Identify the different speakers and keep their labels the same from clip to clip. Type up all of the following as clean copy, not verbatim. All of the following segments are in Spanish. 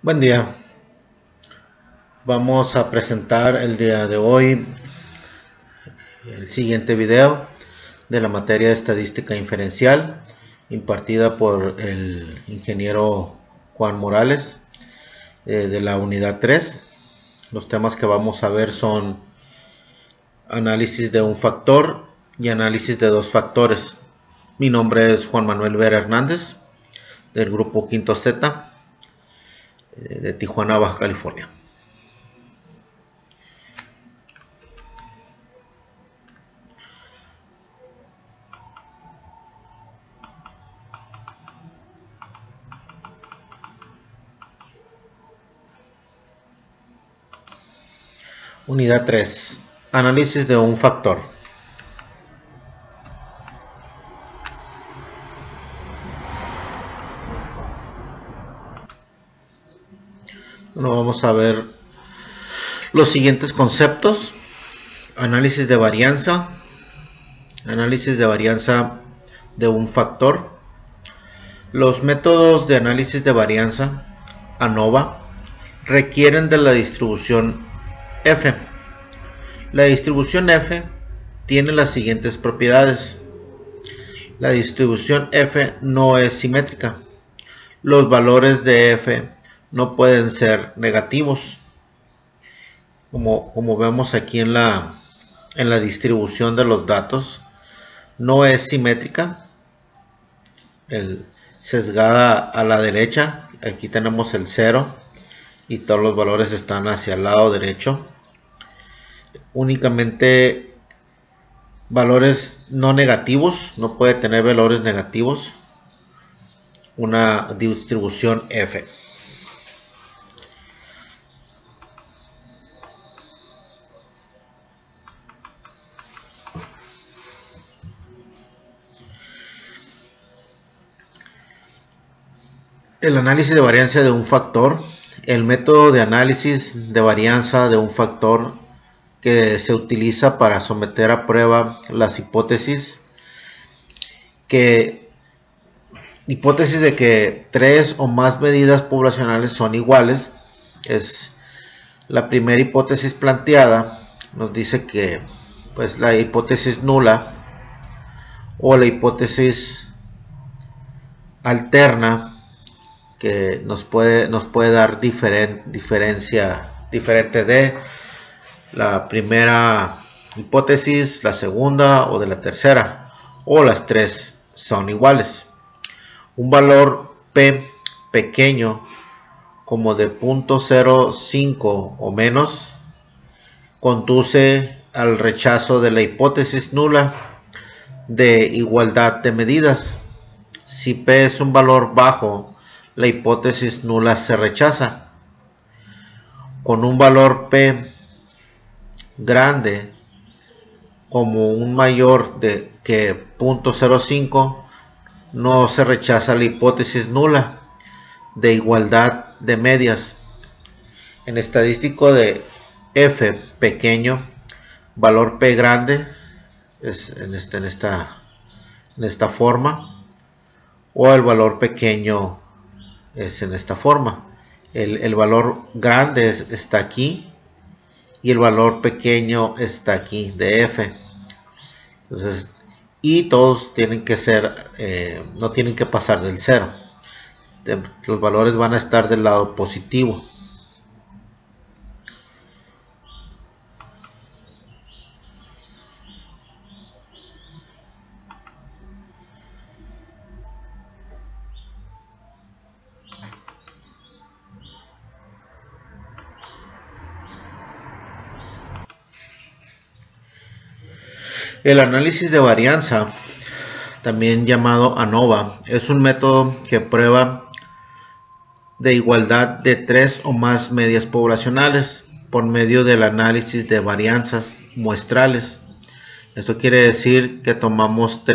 Speaker 1: Buen día. Vamos a presentar el día de hoy el siguiente video de la materia de estadística inferencial impartida por el ingeniero Juan Morales de la unidad 3. Los temas que vamos a ver son análisis de un factor y análisis de dos factores. Mi nombre es Juan Manuel Vera Hernández del grupo Quinto Z de Tijuana, Baja California. Unidad 3. Análisis de un factor. Bueno, vamos a ver los siguientes conceptos. Análisis de varianza. Análisis de varianza de un factor. Los métodos de análisis de varianza ANOVA requieren de la distribución F. La distribución F tiene las siguientes propiedades. La distribución F no es simétrica. Los valores de F no pueden ser negativos. Como vemos aquí en la distribución de los datos, no es simétrica. Sesgada a la derecha. Aquí tenemos el 0 y todos los valores están hacia el lado derecho. Únicamente valores no negativos, no puede tener valores negativos una distribución F. El análisis de varianza de un factor. El método de análisis de varianza de un factor que se utiliza para someter a prueba las hipótesis de que tres o más medidas poblacionales son iguales. Es la primera hipótesis planteada. Nos dice que pues la hipótesis nula o la hipótesis alterna que nos puede dar diferencia diferente de la primera hipótesis, la segunda o de la tercera, o las tres son iguales. Un valor P pequeño como de 0.05 o menos conduce al rechazo de la hipótesis nula de igualdad de medidas. Si P es un valor bajo, la hipótesis nula se rechaza. Con un valor P grande como un mayor de que 0.05 no se rechaza la hipótesis nula de igualdad de medias. En estadístico de F pequeño, valor P grande es en esta forma, o el valor pequeño es en esta forma. El valor grande está aquí y el valor pequeño está aquí de F. Entonces, y todos tienen que ser, no tienen que pasar del 0. Los valores van a estar del lado positivo. El análisis de varianza, también llamado ANOVA, es un método que prueba de igualdad de tres o más medias poblacionales por medio del análisis de varianzas muestrales. Esto quiere decir que podemos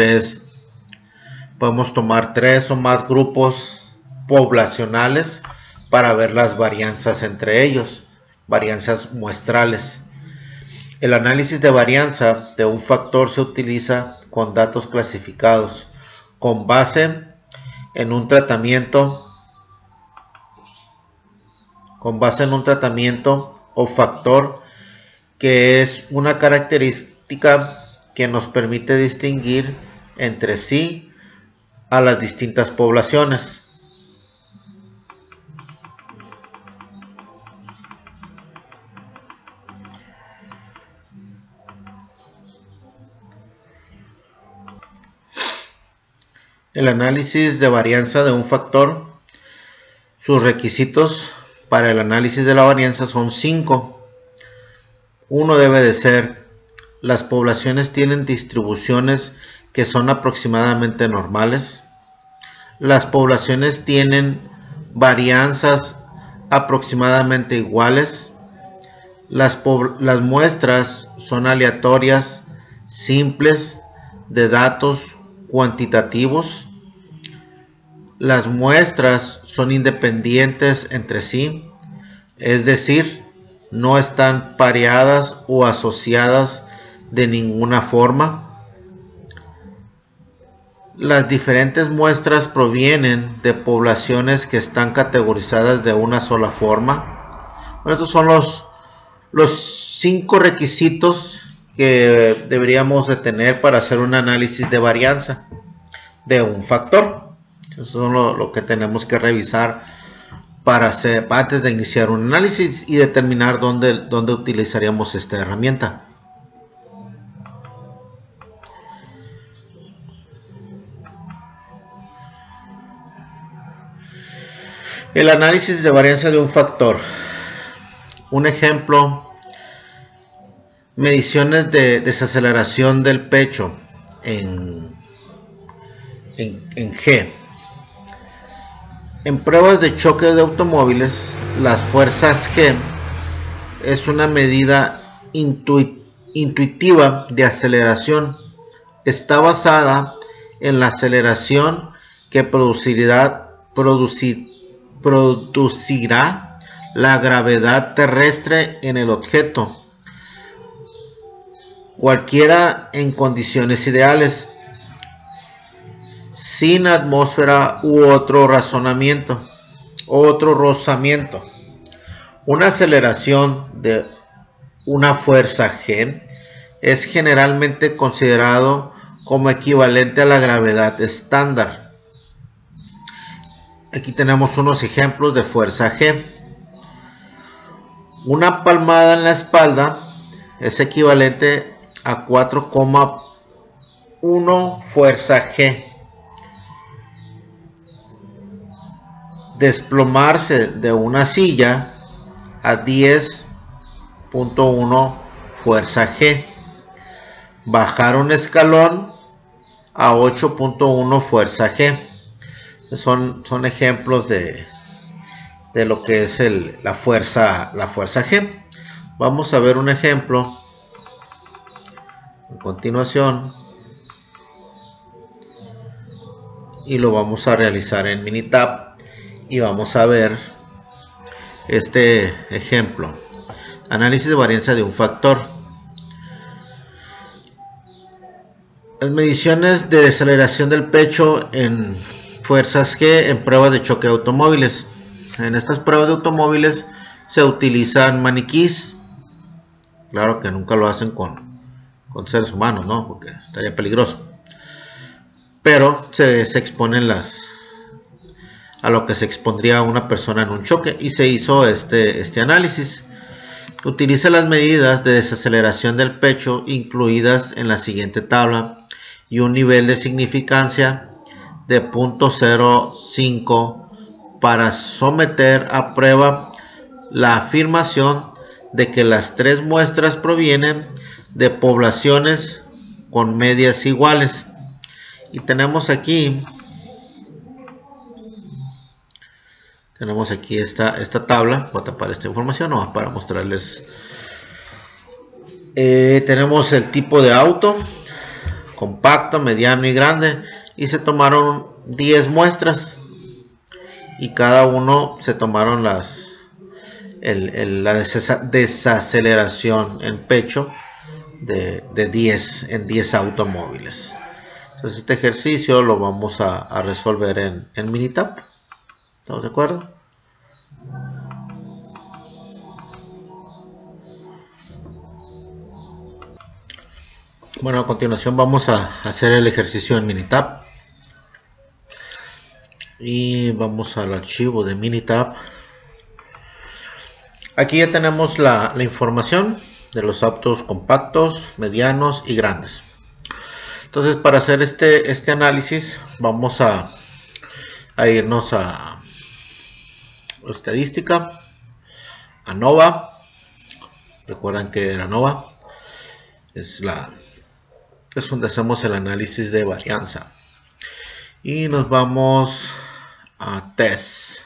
Speaker 1: tomar tres o más grupos poblacionales para ver las varianzas entre ellos, varianzas muestrales. El análisis de varianza de un factor se utiliza con datos clasificados con base en un tratamiento con base en un tratamiento o factor que es una característica que nos permite distinguir entre sí a las distintas poblaciones. El análisis de varianza de un factor. Sus requisitos para el análisis de la varianza son 5. Uno debe de ser: las poblaciones tienen distribuciones que son aproximadamente normales. Las poblaciones tienen varianzas aproximadamente iguales. Las muestras son aleatorias, simples, de datos cuantitativos. Las muestras son independientes entre sí, es decir, no están pareadas o asociadas de ninguna forma. Las diferentes muestras provienen de poblaciones que están categorizadas de una sola forma. Bueno, estos son los 5 requisitos que deberíamos de tener para hacer un análisis de varianza de un factor. Eso es lo que tenemos que revisar antes de iniciar un análisis y determinar dónde utilizaríamos esta herramienta. El análisis de varianza de un factor. Un ejemplo: mediciones de desaceleración del pecho en G. En pruebas de choque de automóviles, las fuerzas G es una medida intuitiva de aceleración. Está basada en la aceleración que producirá la gravedad terrestre en el objeto, cualquiera en condiciones ideales, sin atmósfera u otro rozamiento. Una aceleración de una fuerza G es generalmente considerado como equivalente a la gravedad estándar. Aquí tenemos unos ejemplos de fuerza G. Una palmada en la espalda es equivalente a 4,1 fuerza G. Desplomarse de una silla a 10,1 fuerza G. Bajar un escalón a 8,1 fuerza G. Son ejemplos de lo que es la fuerza G. Vamos a ver un ejemplo a continuación y lo vamos a realizar en Minitab. Y vamos a ver este ejemplo: análisis de varianza de un factor. Las mediciones de desaceleración del pecho en fuerzas G en pruebas de choque de automóviles. En estas pruebas de automóviles se utilizan maniquís. Claro que nunca lo hacen con seres humanos, ¿no? Porque estaría peligroso. Pero se exponen a lo que se expondría una persona en un choque, y se hizo este análisis. Utiliza las medidas de desaceleración del pecho incluidas en la siguiente tabla y un nivel de significancia de 0.05 para someter a prueba la afirmación de que las 3 muestras provienen de poblaciones con medias iguales. Y tenemos aquí esta tabla. Voy a tapar esta información nomás para mostrarles. Tenemos el tipo de auto: compacto, mediano y grande, y se tomaron 10 muestras y cada uno se tomaron la desaceleración en pecho de 10 automóviles. Entonces este ejercicio lo vamos a resolver en Minitab. ¿Estamos de acuerdo? Bueno, a continuación vamos a hacer el ejercicio en Minitab. Y vamos al archivo de Minitab. Aquí ya tenemos la información de los autos compactos, medianos y grandes. Entonces, para hacer este análisis vamos a irnos a estadística, a Nova. Recuerdan que era Nova es donde hacemos el análisis de varianza. Y nos vamos a test.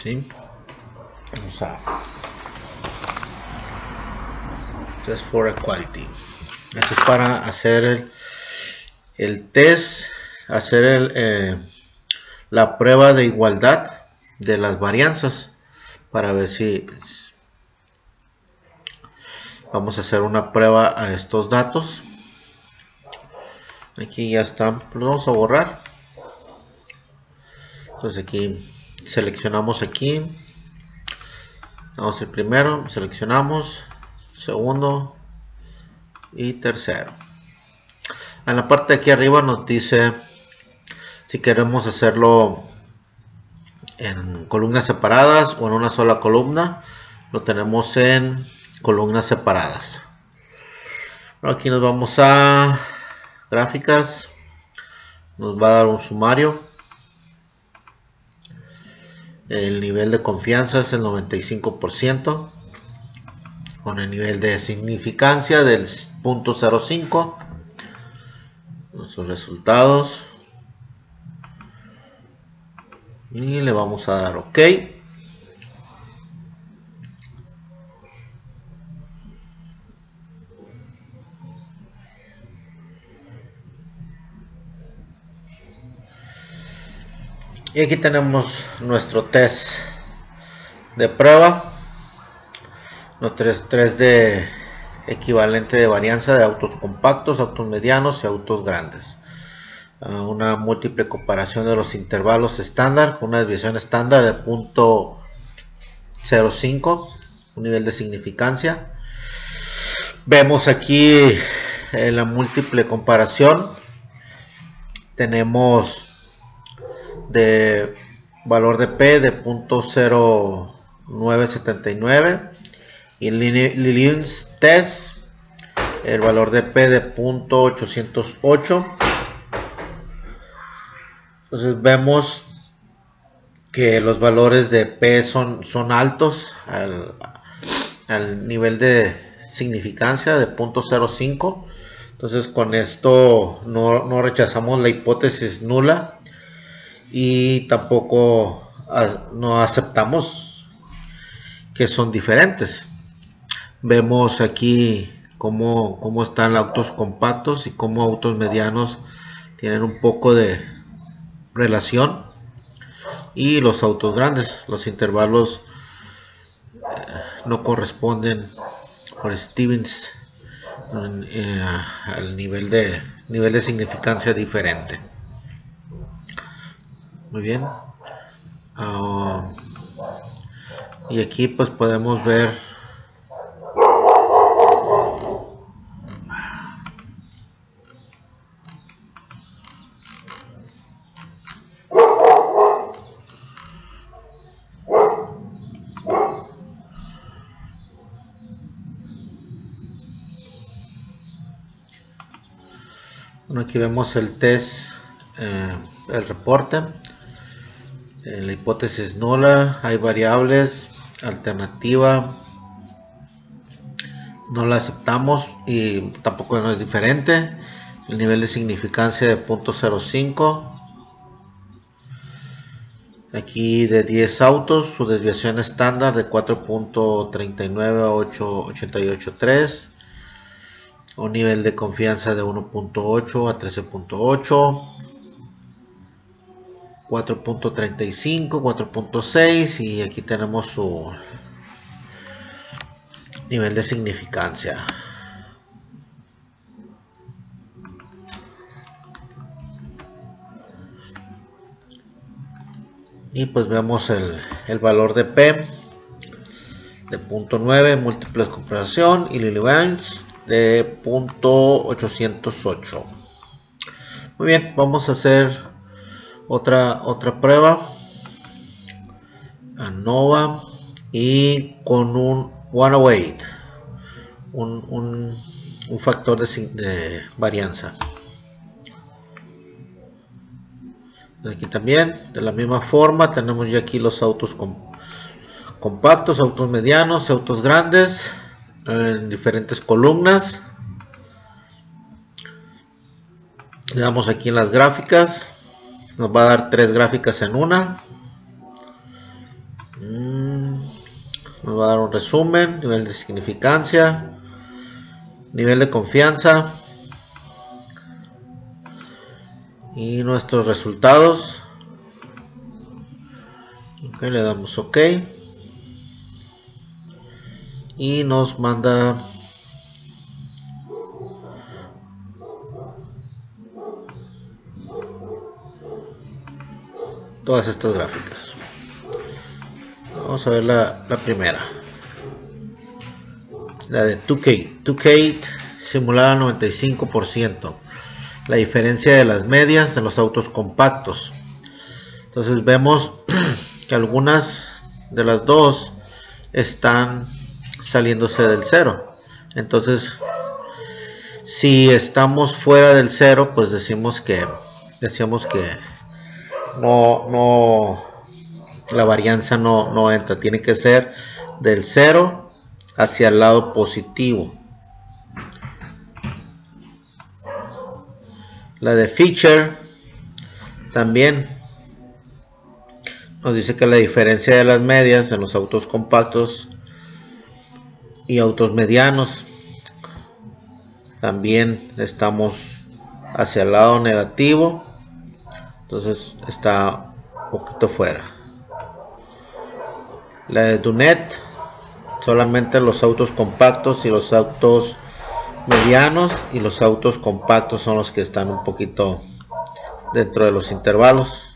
Speaker 1: ¿Sí? Vamos a test for equality. Esto es para hacer el test, hacer la prueba de igualdad de las varianzas, para ver si vamos a hacer una prueba a estos datos. Aquí ya están, los vamos a borrar. Entonces aquí seleccionamos aquí, vamos el primero, seleccionamos segundo y tercero. En la parte de aquí arriba nos dice si queremos hacerlo en columnas separadas o en una sola columna. Lo tenemos en columnas separadas. Aquí nos vamos a gráficas, nos va a dar un sumario. El nivel de confianza es el 95%, con el nivel de significancia del 0.05. Nuestros resultados, y le vamos a dar OK. Y aquí tenemos nuestro test de prueba, nuestros 3 de equivalente de varianza de autos compactos, autos medianos y autos grandes. Una múltiple comparación de los intervalos estándar con una desviación estándar de 0.05, un nivel de significancia. Vemos aquí en la múltiple comparación tenemos de valor de P de 0.0979 y en Lillian's test el valor de P de 0.808. Entonces vemos que los valores de P son altos al nivel de significancia de 0.05. Entonces con esto no rechazamos la hipótesis nula y tampoco no aceptamos que son diferentes. Vemos aquí cómo están autos compactos y cómo autos medianos tienen un poco de relación, y los autos grandes, los intervalos no corresponden por Stevens al nivel de significancia diferente. Muy bien. Y aquí pues podemos ver aquí vemos el test, el reporte, la hipótesis nula, hay variables, alternativa, no la aceptamos y tampoco no es diferente, el nivel de significancia de 0.05, aquí de 10 autos, su desviación estándar de 4.39 a 8.883, un nivel de confianza de 1.8 a 13.8, 4.35, 4.6 y aquí tenemos su nivel de significancia. Y pues vemos el valor de P de 0.9, múltiples comparación y Lillian's de 0.808. Muy bien, vamos a hacer otra prueba. ANOVA y con un 108, un factor de varianza. Aquí también de la misma forma tenemos ya aquí los autos compactos, autos medianos, autos grandes en diferentes columnas. Le damos aquí en las gráficas, nos va a dar 3 gráficas en una. Nos va a dar un resumen, nivel de significancia, nivel de confianza y nuestros resultados. Okay, le damos OK y nos manda todas estas gráficas. Vamos a ver la primera, la de 2K simulada al 95%, la diferencia de las medias en los autos compactos. Entonces vemos que algunas de las dos están saliéndose del cero. Entonces si estamos fuera del cero, pues decíamos que no, la varianza no entra, tiene que ser del 0 hacia el lado positivo. La de Fisher también nos dice que la diferencia de las medias en los autos compactos y autos medianos también estamos hacia el lado negativo, entonces está un poquito fuera. La de Dunet, solamente los autos compactos y los autos medianos, y los autos compactos son los que están un poquito dentro de los intervalos.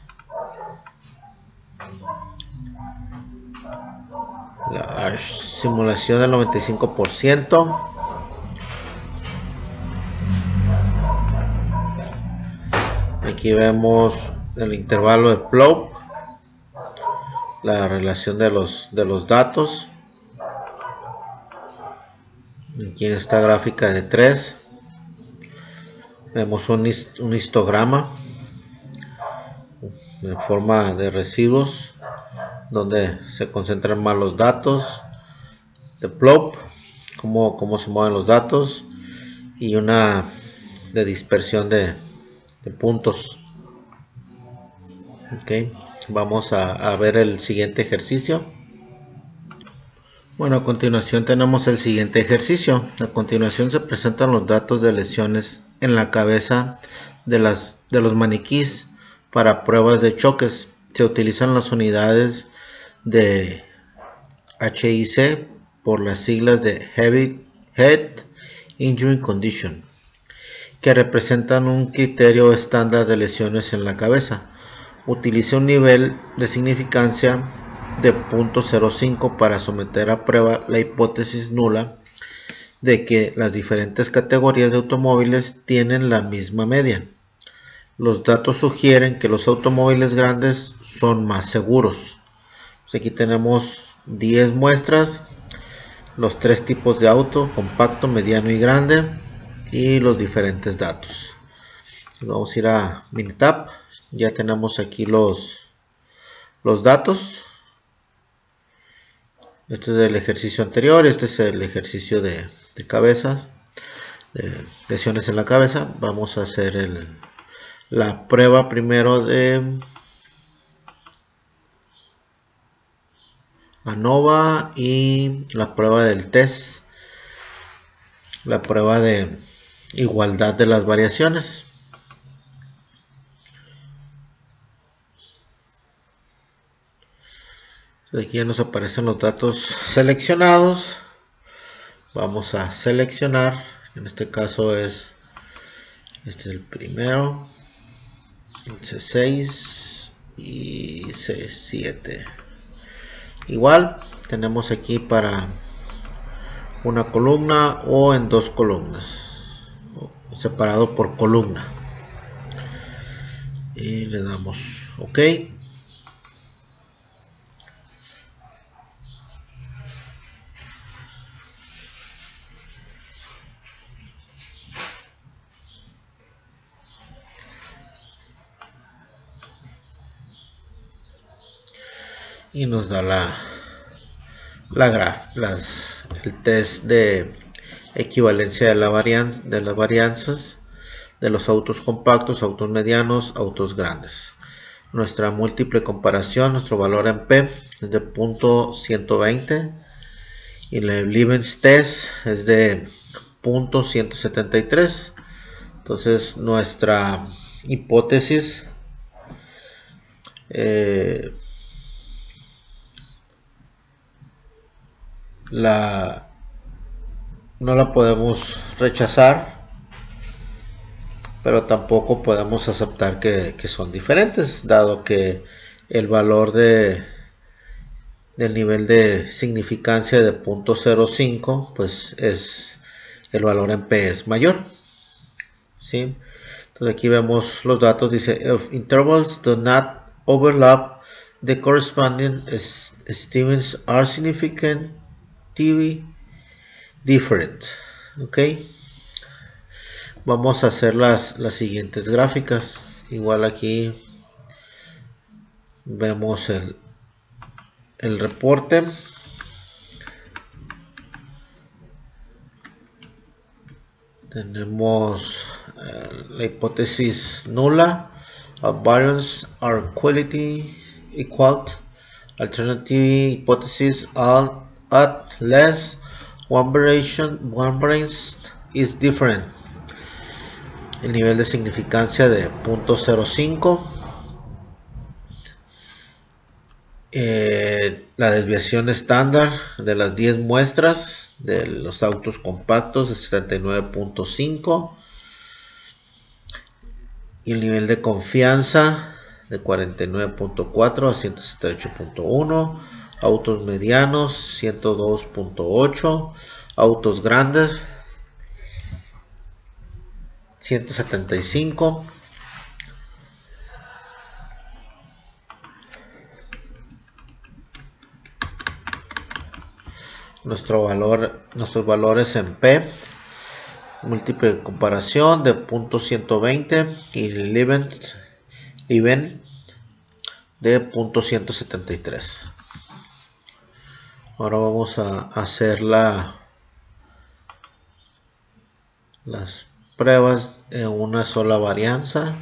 Speaker 1: La simulación del 95%. Aquí vemos el intervalo de Plop, la relación de los datos. Aquí en esta gráfica de 3 vemos un histograma en forma de residuos donde se concentran más los datos de Plop, cómo se mueven los datos, y una de dispersión de puntos. Ok, vamos a ver el siguiente ejercicio. Bueno, a continuación tenemos el siguiente ejercicio. A continuación se presentan los datos de lesiones en la cabeza de los maniquís para pruebas de choques. Se utilizan las unidades de HIC por las siglas de Head Injury Condition, que representan un criterio estándar de lesiones en la cabeza. Utiliza un nivel de significancia de 0.05 para someter a prueba la hipótesis nula de que las diferentes categorías de automóviles tienen la misma media. Los datos sugieren que los automóviles grandes son más seguros. Pues aquí tenemos 10 muestras, los 3 tipos de auto: compacto, mediano y grande, y los diferentes datos. Vamos a ir a Minitab. Ya tenemos aquí los datos. Este es el ejercicio anterior, este es el ejercicio de cabezas, de lesiones en la cabeza. Vamos a hacer la prueba primero de ANOVA y la prueba del test, la prueba de igualdad de las variaciones. Aquí ya nos aparecen los datos seleccionados. Vamos a seleccionar, en este caso este es el primero, el C6 y C7. Igual tenemos aquí para una columna o en dos columnas, separado por columna, y le damos OK. Y nos da el test de equivalencia de las varianzas de los autos compactos, autos medianos, autos grandes. Nuestra múltiple comparación, nuestro valor en P es de .120 y el Leibniz test es de .173. Entonces nuestra hipótesis no la podemos rechazar, pero tampoco podemos aceptar que son diferentes, dado que el valor del nivel de significancia de .05 pues es el valor en P es mayor, ¿sí? Entonces aquí vemos los datos, dice if intervals do not overlap, the corresponding estimates are significantly different. Ok, vamos a hacer las siguientes gráficas. Igual aquí vemos el reporte. Tenemos la hipótesis nula, variance are equal, alternative hypothesis at less, one variance is different. El nivel de significancia de .05, la desviación estándar de las 10 muestras de los autos compactos de 79.5 y el nivel de confianza de 49.4 a 178.1, autos medianos 102.8, autos grandes 175. Nuestros valores en P, múltiple de comparación de .120 y Leibniz de .173. Ahora vamos a hacer las pruebas en una sola varianza.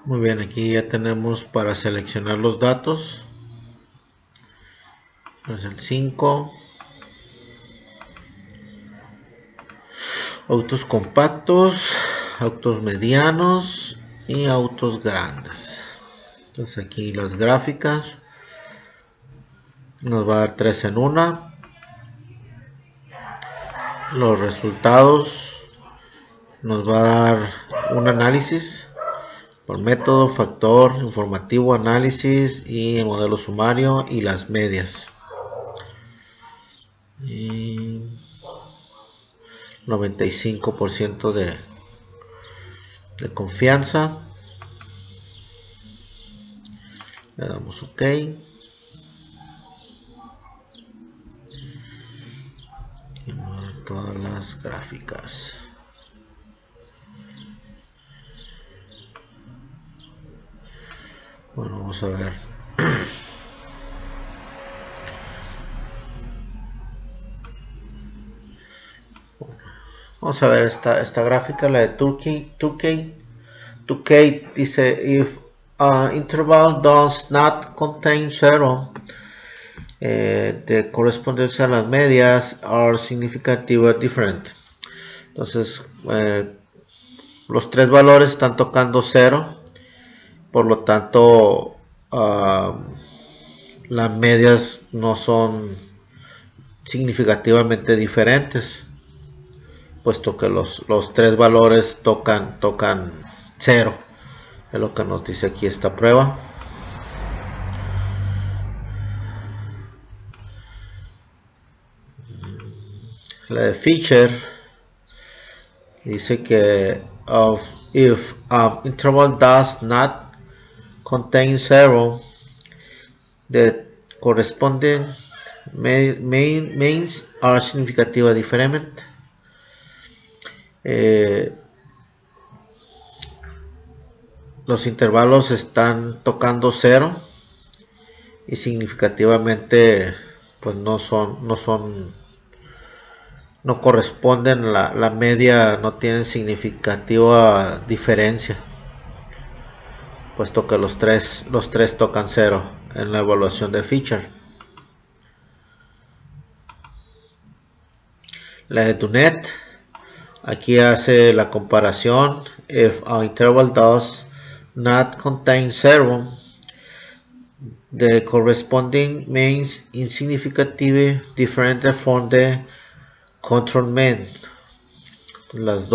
Speaker 1: Muy bien, aquí ya tenemos para seleccionar los datos. Es el 5. Autos compactos, autos medianos y autos grandes. Entonces aquí las gráficas nos va a dar 3 en 1. Los resultados nos va a dar un análisis por método, factor, informativo, análisis y modelo sumario y las medias. Y 95% de confianza. Le damos OK. Y todas las gráficas. Bueno, vamos a ver. Vamos a ver esta gráfica, la de 2K. 2K dice if interval does not contain 0, the correspondencia a las medias are significantly different. Entonces los tres valores están tocando 0, por lo tanto las medias no son significativamente diferentes. puesto que los tres valores tocan 0. Es lo que nos dice aquí esta prueba. La de Fisher dice que if interval does not contain 0, the corresponding means are significativa diferente. Los intervalos están tocando 0 y significativamente pues no corresponden, la media no tiene significativa diferencia, puesto que los tres tocan 0 en la evaluación de Fisher. La de Dunet aquí hace la comparación. If an interval does not contain 0, the corresponding means insignificative different from the control mean. Los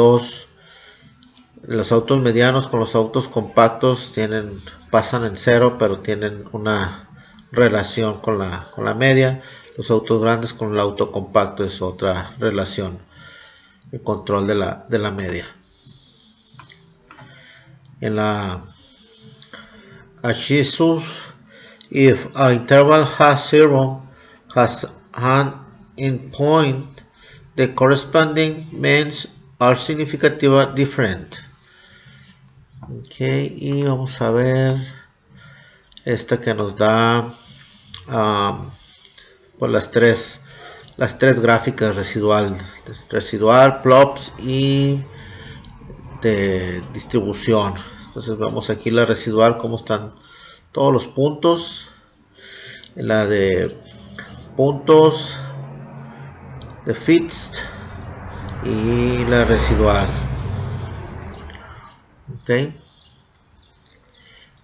Speaker 1: autos medianos con los autos compactos pasan en 0, pero tienen una relación con la media. Los autos grandes con el auto compacto es otra relación, el control de la media. En la Ashisus, if an interval has 0 has an endpoint, the corresponding means are significatively different. Okay, y vamos a ver esta que nos da pues las tres gráficas residual, plops y de distribución. Entonces vemos aquí la residual, cómo están todos los puntos, la de puntos de fixed y la residual. Ok,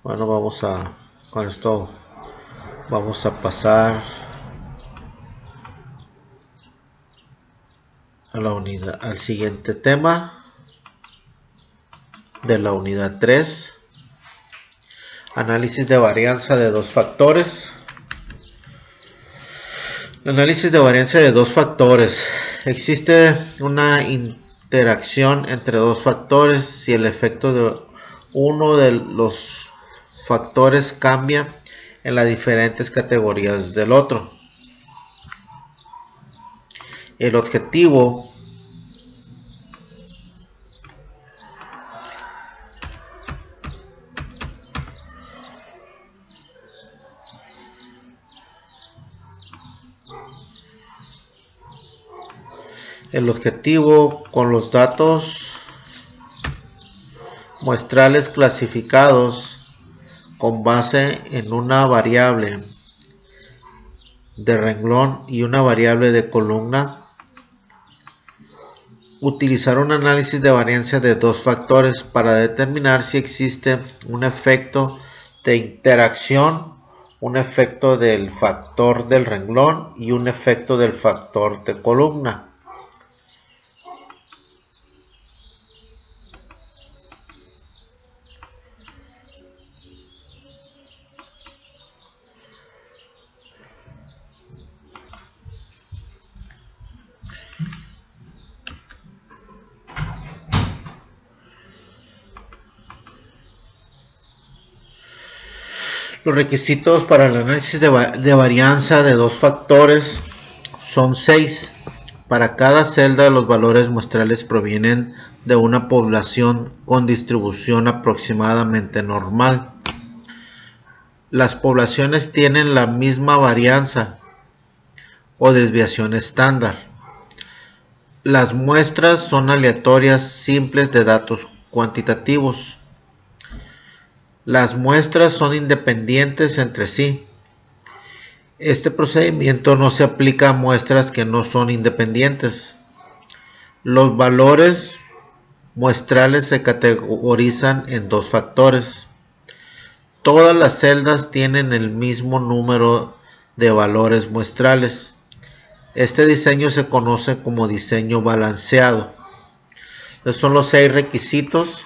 Speaker 1: bueno, con esto vamos a pasar a la unidad, al siguiente tema de la unidad 3, análisis de varianza de dos factores. El análisis de varianza de dos factores. Existe una interacción entre dos factores si el efecto de uno de los factores cambia en las diferentes categorías del otro. El objetivo con los datos muestrales clasificados con base en una variable de renglón y una variable de columna, utilizar un análisis de varianza de dos factores para determinar si existe un efecto de interacción, un efecto del factor del renglón y un efecto del factor de columna. Los requisitos para el análisis de varianza de dos factores son 6. Para cada celda, los valores muestrales provienen de una población con distribución aproximadamente normal. Las poblaciones tienen la misma varianza o desviación estándar. Las muestras son aleatorias simples de datos cuantitativos. Las muestras son independientes entre sí. Este procedimiento no se aplica a muestras que no son independientes. Los valores muestrales se categorizan en dos factores. Todas las celdas tienen el mismo número de valores muestrales. Este diseño se conoce como diseño balanceado. Estos son los 6 requisitos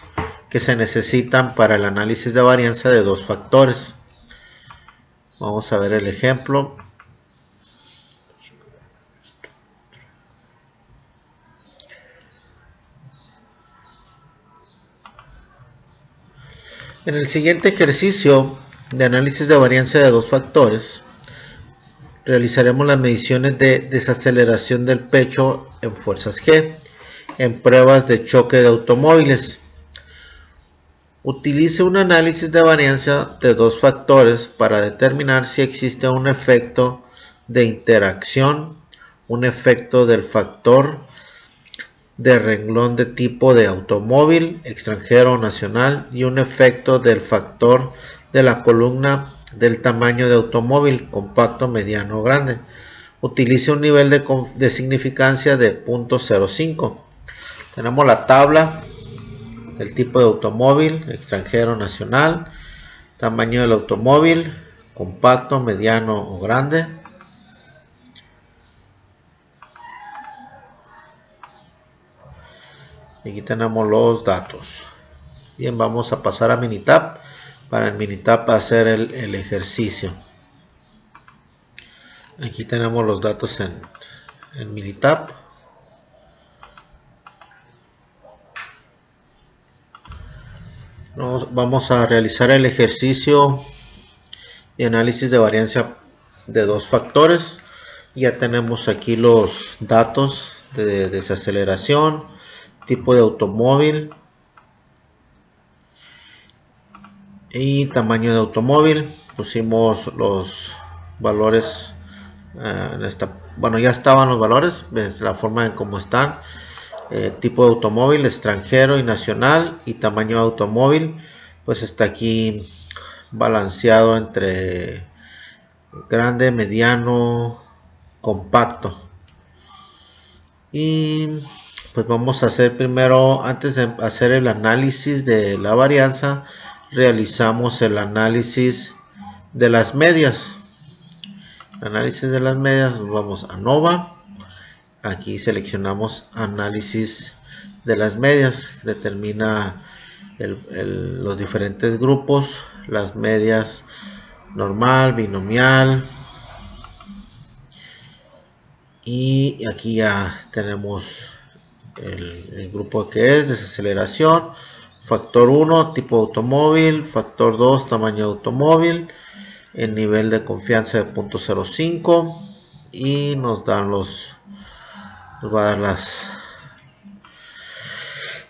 Speaker 1: que se necesitan para el análisis de varianza de dos factores. Vamos a ver el ejemplo. En el siguiente ejercicio de análisis de varianza de dos factores, realizaremos las mediciones de desaceleración del pecho en fuerzas G en pruebas de choque de automóviles. Utilice un análisis de varianza de dos factores para determinar si existe un efecto de interacción, un efecto del factor de renglón de tipo de automóvil, extranjero o nacional, y un efecto del factor de la columna del tamaño de automóvil, compacto, mediano o grande. Utilice un nivel de significancia de 0.05. Tenemos la tabla del tipo de automóvil, extranjero, nacional, tamaño del automóvil, compacto, mediano o grande. Aquí tenemos los datos. Bien, vamos a pasar a Minitab para en Minitab hacer el ejercicio. Aquí tenemos los datos en Minitab. Vamos a realizar el ejercicio de análisis de varianza de dos factores. Ya tenemos aquí los datos de desaceleración, tipo de automóvil y tamaño de automóvil. Pusimos los valores bueno, ya estaban los valores, ves la forma en cómo están. Tipo de automóvil, extranjero y nacional, y tamaño de automóvil pues está aquí balanceado entre grande, mediano, compacto. Y pues vamos a hacer primero, antes de hacer el análisis de la varianza, realizamos el análisis de las medias. Análisis de las medias, vamos a Nova. Aquí seleccionamos análisis de las medias, determina los diferentes grupos, las medias normal, binomial, y aquí ya tenemos el grupo que es desaceleración, factor 1, tipo automóvil, factor 2, tamaño de automóvil, el nivel de confianza de 0.05, y nos dan nos va a dar las.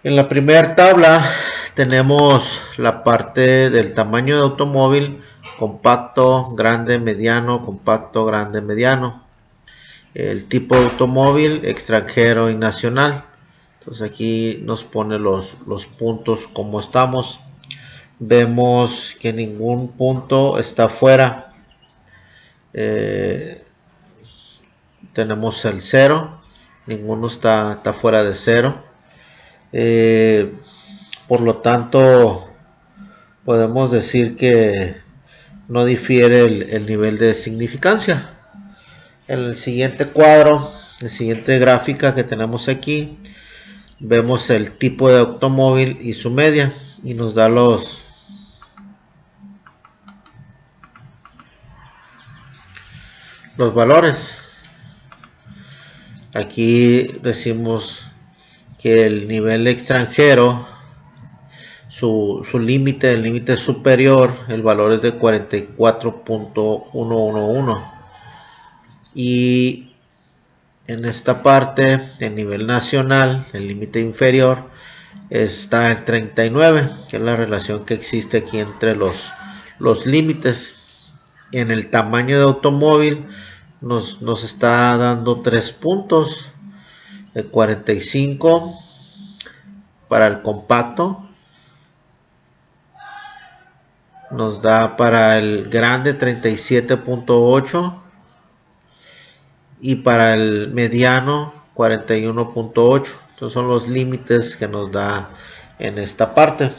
Speaker 1: En la primera tabla tenemos la parte del tamaño de automóvil: compacto, grande, mediano, compacto, grande, mediano. El tipo de automóvil, extranjero y nacional. Entonces aquí nos pone los puntos como estamos. Vemos que ningún punto está fuera. Tenemos el 0. Ninguno está fuera de 0. Por lo tanto, podemos decir que no difiere el nivel de significancia. En el siguiente cuadro, la siguiente gráfica que tenemos aquí, vemos el tipo de automóvil y su media, y nos da los valores. Aquí decimos que el nivel extranjero, su límite, el límite superior, el valor es de 44.111, y en esta parte, el nivel nacional, el límite inferior, está en 39, que es la relación que existe aquí entre los límites. En el tamaño de automóvil nos está dando 3 puntos, de 45 para el compacto, nos da para el grande 37.8, y para el mediano 41.8. Estos son los límites que nos da en esta parte.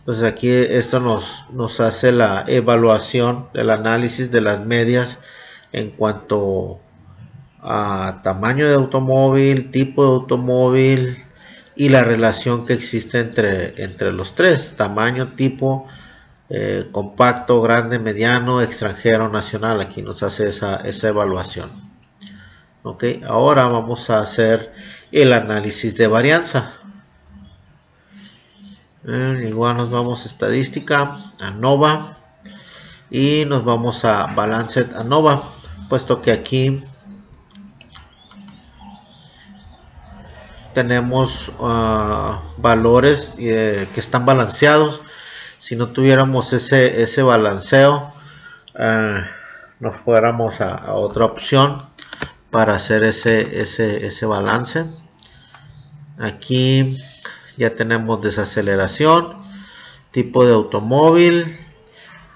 Speaker 1: Entonces aquí esto nos hace la evaluación del análisis de las medias en cuanto tamaño de automóvil, tipo de automóvil y la relación que existe entre los tres: tamaño, tipo, compacto, grande, mediano, extranjero, nacional. Aquí nos hace esa evaluación. Ok, ahora vamos a hacer el análisis de varianza. Igual nos vamos a estadística, ANOVA, y nos vamos a Balanced ANOVA, puesto que aquí tenemos valores que están balanceados. Si no tuviéramos ese balanceo, nos fuéramos a otra opción para hacer ese balance. Aquí ya tenemos desaceleración, tipo de automóvil,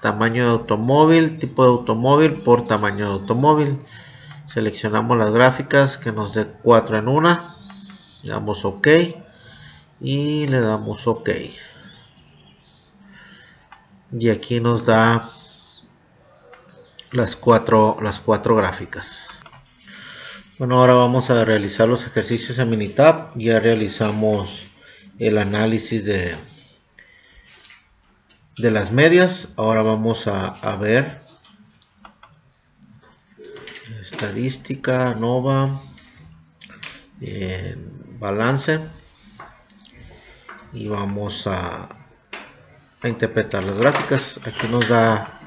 Speaker 1: tamaño de automóvil, tipo de automóvil por tamaño de automóvil. Seleccionamos las gráficas que nos dé 4 en 1, le damos OK y le damos OK. Y aquí nos da las cuatro gráficas. Bueno, ahora vamos a realizar los ejercicios en Minitab. Ya realizamos el análisis de las medias. Ahora vamos a ver estadística, ANOVA, balance, y vamos a interpretar las gráficas. Aquí nos da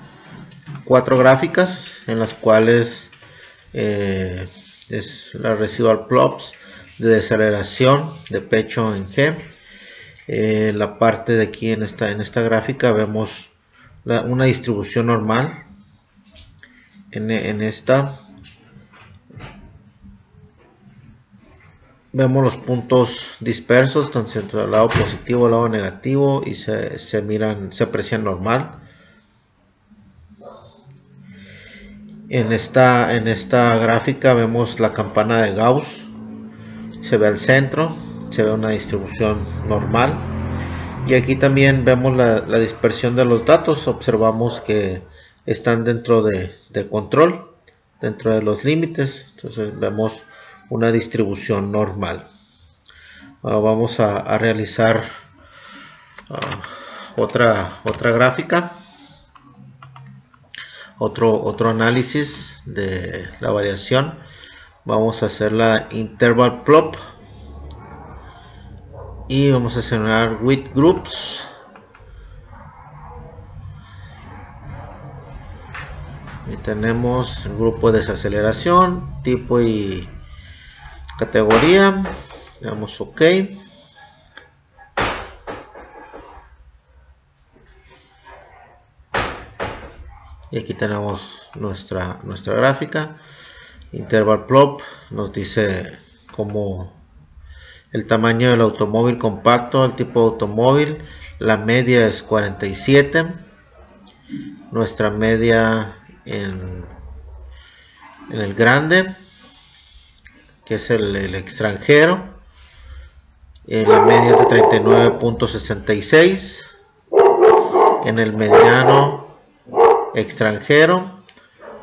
Speaker 1: 4 gráficas en las cuales es la residual plots de desaceleración de pecho en G. La parte de aquí en esta gráfica vemos una distribución normal. En esta vemos los puntos dispersos tanto entre el lado positivo y el lado negativo, y se aprecian normal. En esta gráfica vemos la campana de Gauss, se ve al centro, se ve una distribución normal, y aquí también vemos la dispersión de los datos. Observamos que están dentro de control, dentro de los límites. Entonces vemos una distribución normal. Vamos a realizar otra gráfica, otro análisis de la variación. Vamos a hacer la interval plot y vamos a seleccionar with groups. Y tenemos el grupo de desaceleración, tipo y categoría. Le damos OK. Y aquí tenemos nuestra gráfica. Interval plot nos dice como el tamaño del automóvil compacto, el tipo de automóvil. La media es 47. Nuestra media en el grande, que es el extranjero, la media es de 39.66. En el mediano extranjero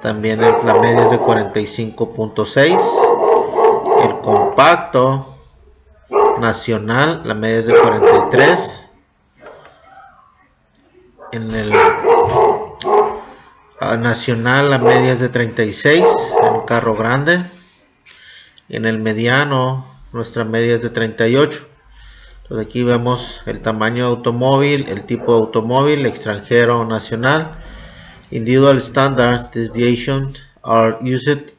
Speaker 1: también la media es de 45.6. El compacto nacional, la media es de 43. En el nacional la media es de 36 en un carro grande. En el mediano nuestra media es de 38. Entonces aquí vemos el tamaño de automóvil, el tipo de automóvil, extranjero o nacional. Individual standard deviations are used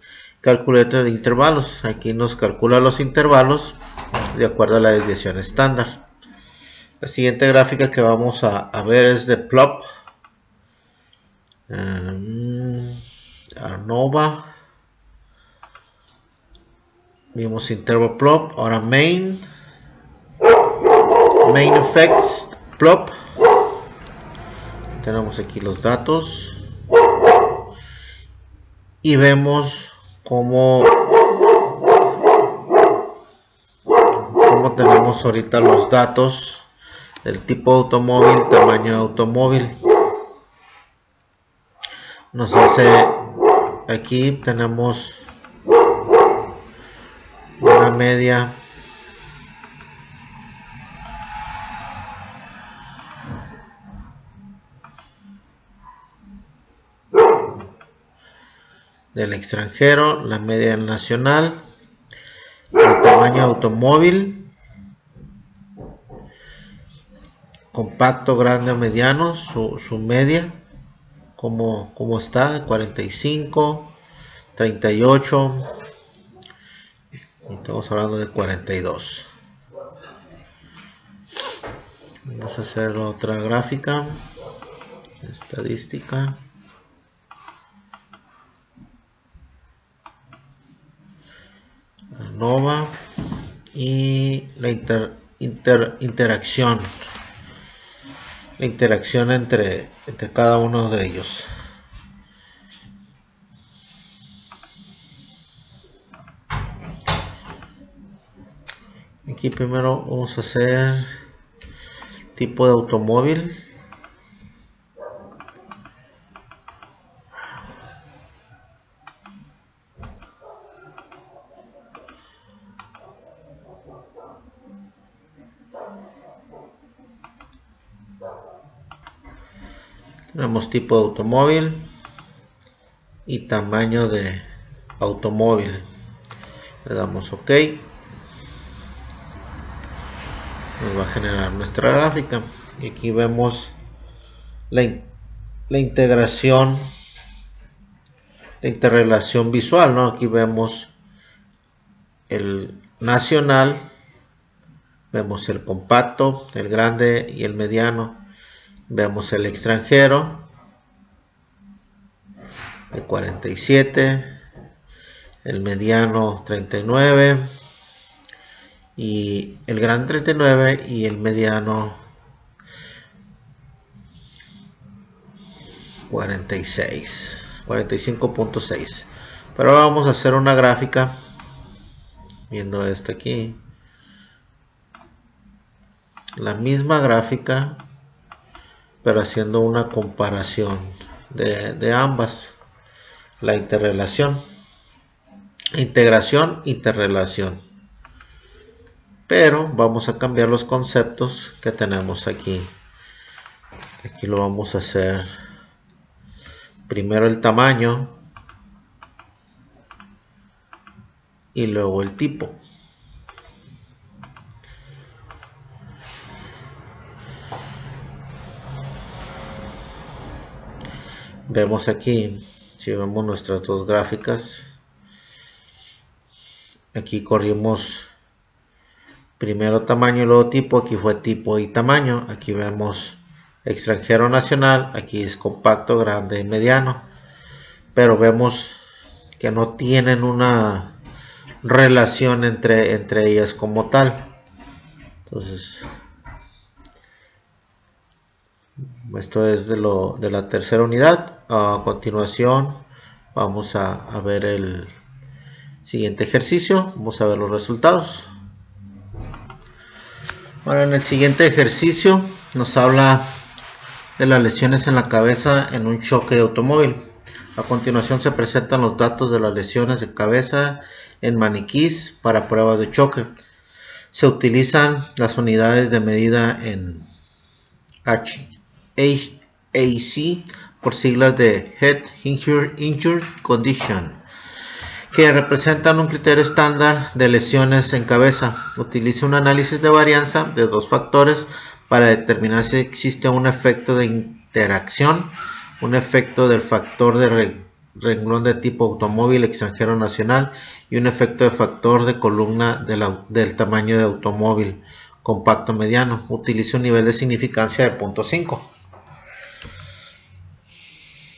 Speaker 1: calculated intervalos. Aquí nos calcula los intervalos de acuerdo a la desviación estándar. La siguiente gráfica que vamos a ver es de plot. ANOVA. Vimos interval plot. Ahora main effects plot. Tenemos aquí los datos y vemos cómo tenemos ahorita los datos del tipo de automóvil, tamaño de automóvil. Nos hace, aquí tenemos media del extranjero, la media del nacional, el tamaño de automóvil, compacto, grande o mediano, su media, como está, 45, 38, y estamos hablando de 42. Vamos a hacer otra gráfica, estadística. ANOVA y la interacción. La interacción entre cada uno de ellos. Aquí primero vamos a hacer tipo de automóvil. Tenemos tipo de automóvil y tamaño de automóvil. Le damos OK. Nos va a generar nuestra gráfica. Y aquí vemos la integración, la interrelación visual, ¿no? Aquí vemos el nacional, vemos el compacto, el grande y el mediano. Vemos el extranjero, el 47, el mediano 39 y el grande 39 y el mediano 45.6. Pero ahora vamos a hacer una gráfica viendo esto aquí, la misma gráfica, pero haciendo una comparación de ambas, la interrelación, integración, interrelación, pero vamos a cambiar los conceptos que tenemos aquí. Aquí lo vamos a hacer primero el tamaño y luego el tipo. Vemos aquí, si vemos nuestras dos gráficas, aquí corrimos primero tamaño y luego tipo. Aquí fue tipo y tamaño. Aquí vemos extranjero, nacional. Aquí es compacto, grande y mediano. Pero vemos que no tienen una relación entre ellas como tal. Entonces, esto es de la tercera unidad. A continuación vamos a ver el siguiente ejercicio. Vamos a ver los resultados. Ahora, en el siguiente ejercicio nos habla de las lesiones en la cabeza en un choque de automóvil. A continuación se presentan los datos de las lesiones de cabeza en maniquís para pruebas de choque. Se utilizan las unidades de medida en HAC, por siglas de Head Injury Condition, que representan un criterio estándar de lesiones en cabeza. Utiliza un análisis de varianza de dos factores para determinar si existe un efecto de interacción, un efecto del factor de renglón de tipo automóvil extranjero nacional y un efecto de factor de columna del tamaño de automóvil compacto mediano. Utiliza un nivel de significancia de 0.5.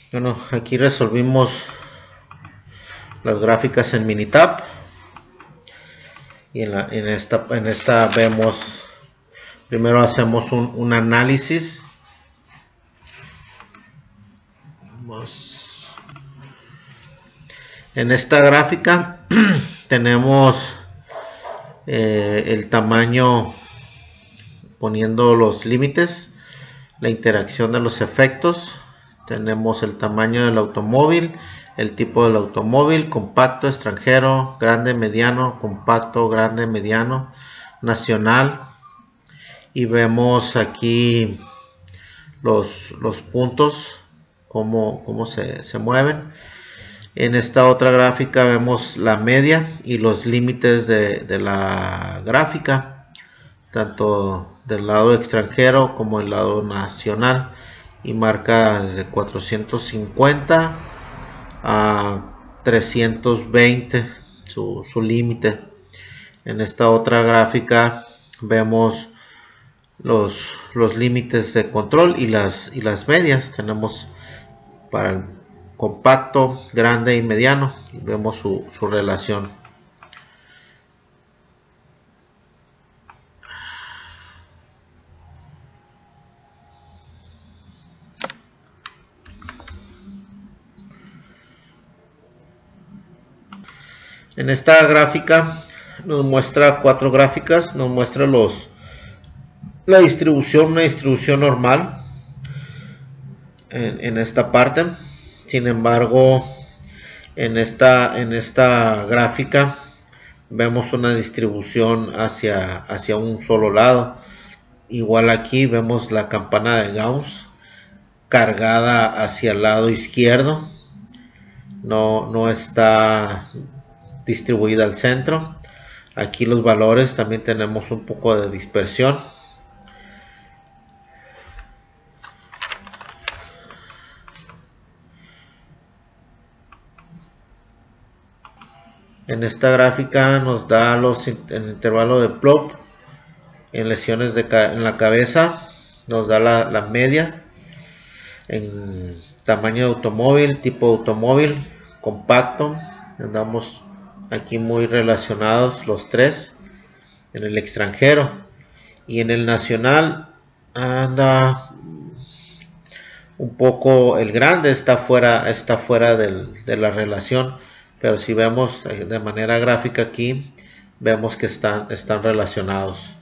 Speaker 1: Bueno, aquí resolvimos las gráficas en Minitab y en esta vemos, primero hacemos un análisis. En esta gráfica tenemos el tamaño poniendo los límites, la interacción de los efectos. Tenemos el tamaño del automóvil, el tipo del automóvil: compacto, extranjero, grande, mediano, compacto, grande, mediano, nacional. Y vemos aquí los puntos, cómo se mueven. En esta otra gráfica vemos la media y los límites de la gráfica, tanto del lado extranjero como del lado nacional, y marca desde 450 a 320 su límite. En esta otra gráfica vemos los límites de control y las medias. Tenemos para el compacto, grande y mediano, y vemos su relación. En esta gráfica nos muestra 4 gráficas, nos muestra la distribución, una distribución normal en esta parte. Sin embargo, en esta gráfica vemos una distribución hacia un solo lado. Igual aquí vemos la campana de Gauss cargada hacia el lado izquierdo, no está distribuida al centro. Aquí los valores también tenemos un poco de dispersión. En esta gráfica nos da el intervalo de plop en lesiones en la cabeza, nos da la media en tamaño de automóvil, tipo de automóvil, compacto. Andamos aquí muy relacionados los tres. En el extranjero y en el nacional anda un poco, el grande está fuera de la relación, pero si vemos de manera gráfica aquí, vemos que están relacionados.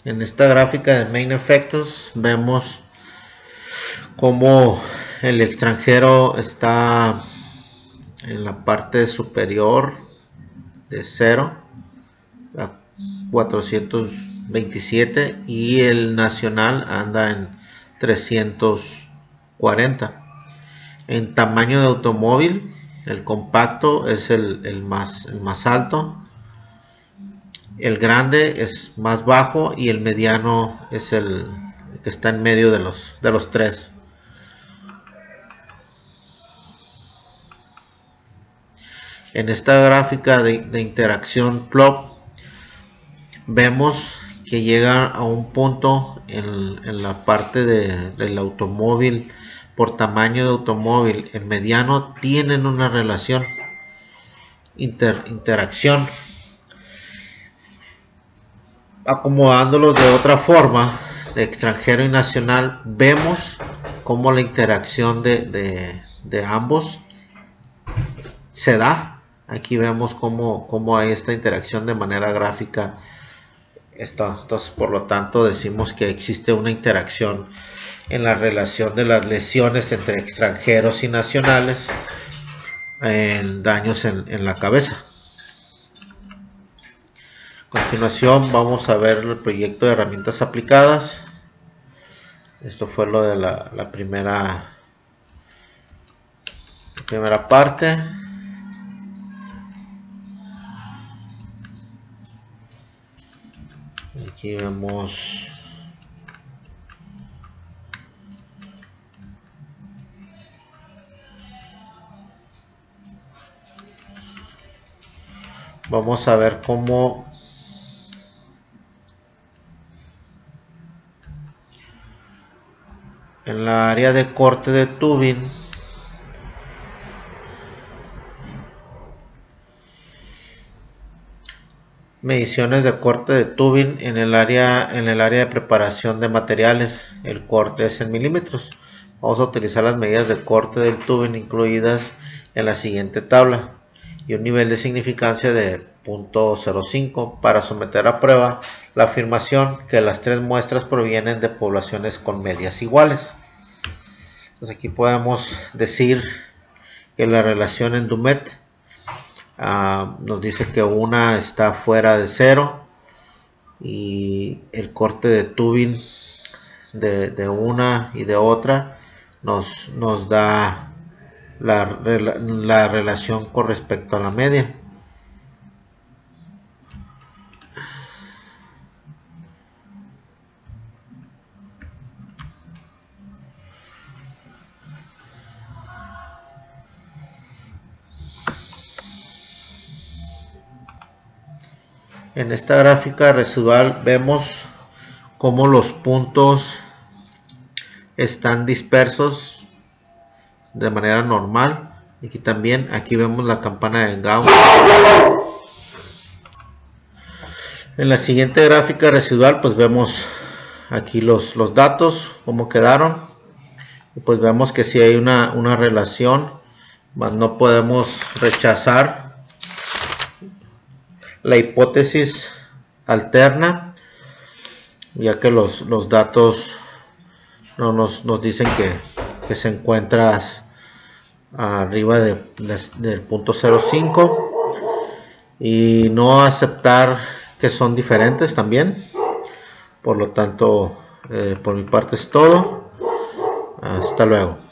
Speaker 1: En esta gráfica de Main Effects vemos cómo el extranjero está en la parte superior de 0 a 427 y el nacional anda en 340. En tamaño de automóvil, el compacto es el más alto, el grande es más bajo y el mediano es el que está en medio de los tres. En esta gráfica de interacción plop vemos que llega a un punto en la parte del automóvil. Por tamaño de automóvil, el mediano tienen una relación, interacción. Acomodándolos de otra forma, de extranjero y nacional, vemos cómo la interacción de ambos se da. Aquí vemos cómo hay esta interacción de manera gráfica. Entonces, por lo tanto, decimos que existe una interacción en la relación de las lesiones entre extranjeros y nacionales en daños en la cabeza. A continuación vamos a ver el proyecto de herramientas aplicadas. Esto fue lo de la primera parte. Aquí vemos vamos a ver cómo en la área de corte de tubing mediciones de corte de tubing en el área de preparación de materiales. El corte es en milímetros. Vamos a utilizar las medidas de corte del tubing incluidas en la siguiente tabla y un nivel de significancia de .05 para someter a prueba la afirmación que las tres muestras provienen de poblaciones con medias iguales. Entonces aquí podemos decir que la relación en Dumet nos dice que una está fuera de 0 y el corte de Tubin de una y de otra nos da la relación con respecto a la media. En esta gráfica residual vemos cómo los puntos están dispersos de manera normal. Aquí también, aquí vemos la campana de Gauss. En la siguiente gráfica residual pues vemos aquí los datos, cómo quedaron. Y pues vemos que sí hay una relación, mas no podemos rechazar la hipótesis alterna, ya que los datos no nos dicen que se encuentras arriba del punto 0.5, y no aceptar que son diferentes también. Por lo tanto, por mi parte es todo. Hasta luego.